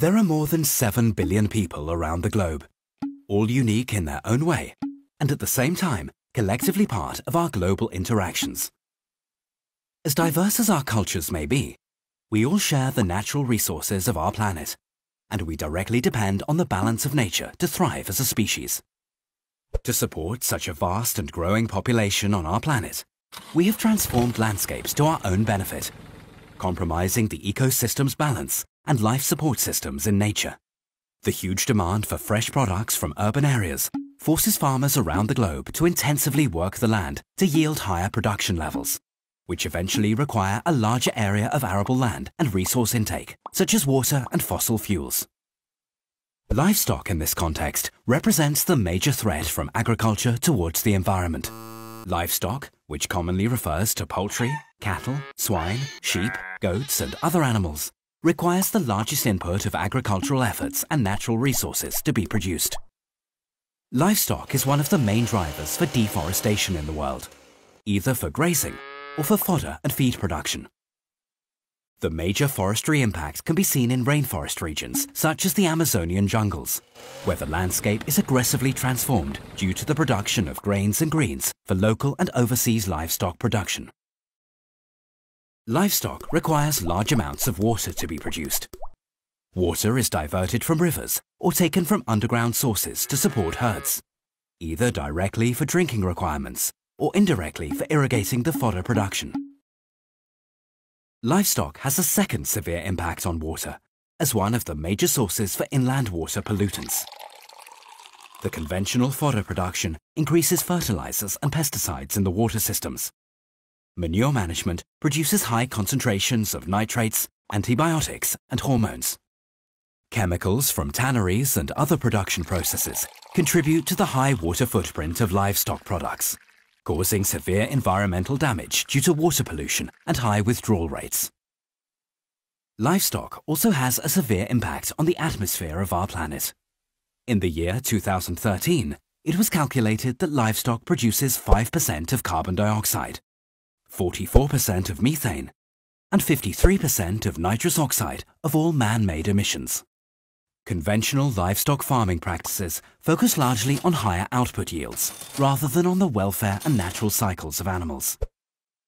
There are more than 7 billion people around the globe, all unique in their own way, and at the same time, collectively part of our global interactions. As diverse as our cultures may be, we all share the natural resources of our planet, and we directly depend on the balance of nature to thrive as a species. To support such a vast and growing population on our planet, we have transformed landscapes to our own benefit, compromising the ecosystem's balance and life support systems in nature. The huge demand for fresh products from urban areas forces farmers around the globe to intensively work the land to yield higher production levels, which eventually require a larger area of arable land and resource intake, such as water and fossil fuels. Livestock in this context represents the major threat from agriculture towards the environment. Livestock, which commonly refers to poultry, cattle, swine, sheep, goats, and other animals, requires the largest input of agricultural efforts and natural resources to be produced. Livestock is one of the main drivers for deforestation in the world, either for grazing or for fodder and feed production. The major forestry impact can be seen in rainforest regions such as the Amazonian jungles, where the landscape is aggressively transformed due to the production of grains and greens for local and overseas livestock production. Livestock requires large amounts of water to be produced. Water is diverted from rivers or taken from underground sources to support herds, either directly for drinking requirements or indirectly for irrigating the fodder production. Livestock has a second severe impact on water as one of the major sources for inland water pollutants. The conventional fodder production increases fertilizers and pesticides in the water systems. Manure management produces high concentrations of nitrates, antibiotics, and hormones. Chemicals from tanneries and other production processes contribute to the high water footprint of livestock products, causing severe environmental damage due to water pollution and high withdrawal rates. Livestock also has a severe impact on the atmosphere of our planet. In the year 2013, it was calculated that livestock produces 5% of carbon dioxide, 44% of methane, and 53% of nitrous oxide of all man-made emissions. Conventional livestock farming practices focus largely on higher output yields, rather than on the welfare and natural cycles of animals.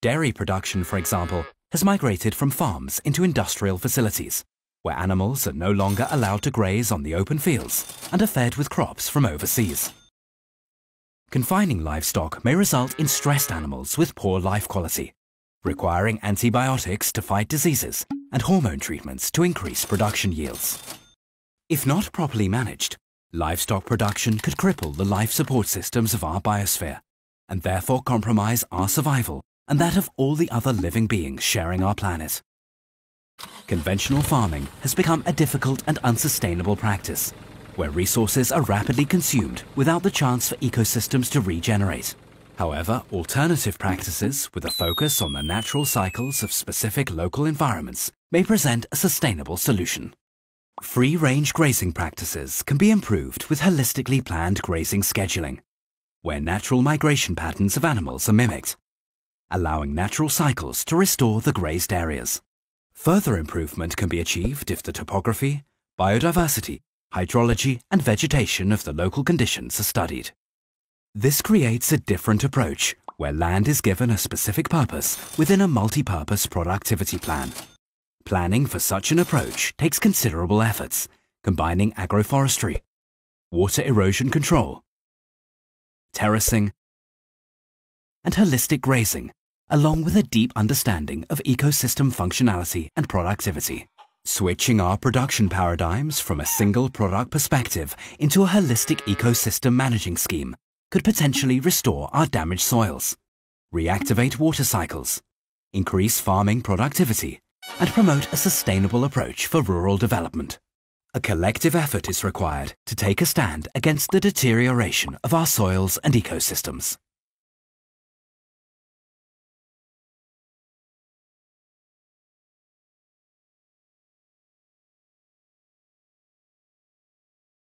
Dairy production, for example, has migrated from farms into industrial facilities, where animals are no longer allowed to graze on the open fields and are fed with crops from overseas. Confining livestock may result in stressed animals with poor life quality, requiring antibiotics to fight diseases and hormone treatments to increase production yields. If not properly managed, livestock production could cripple the life support systems of our biosphere, and therefore compromise our survival and that of all the other living beings sharing our planet. Conventional farming has become a difficult and unsustainable practice, where resources are rapidly consumed without the chance for ecosystems to regenerate. However, alternative practices with a focus on the natural cycles of specific local environments may present a sustainable solution. Free-range grazing practices can be improved with holistically planned grazing scheduling, where natural migration patterns of animals are mimicked, allowing natural cycles to restore the grazed areas. Further improvement can be achieved if the topography, biodiversity, hydrology, and vegetation of the local conditions are studied. This creates a different approach, where land is given a specific purpose within a multi-purpose productivity plan. Planning for such an approach takes considerable efforts, combining agroforestry, water erosion control, terracing, and holistic grazing, along with a deep understanding of ecosystem functionality and productivity. Switching our production paradigms from a single product perspective into a holistic ecosystem managing scheme could potentially restore our damaged soils, reactivate water cycles, increase farming productivity, and promote a sustainable approach for rural development. A collective effort is required to take a stand against the deterioration of our soils and ecosystems.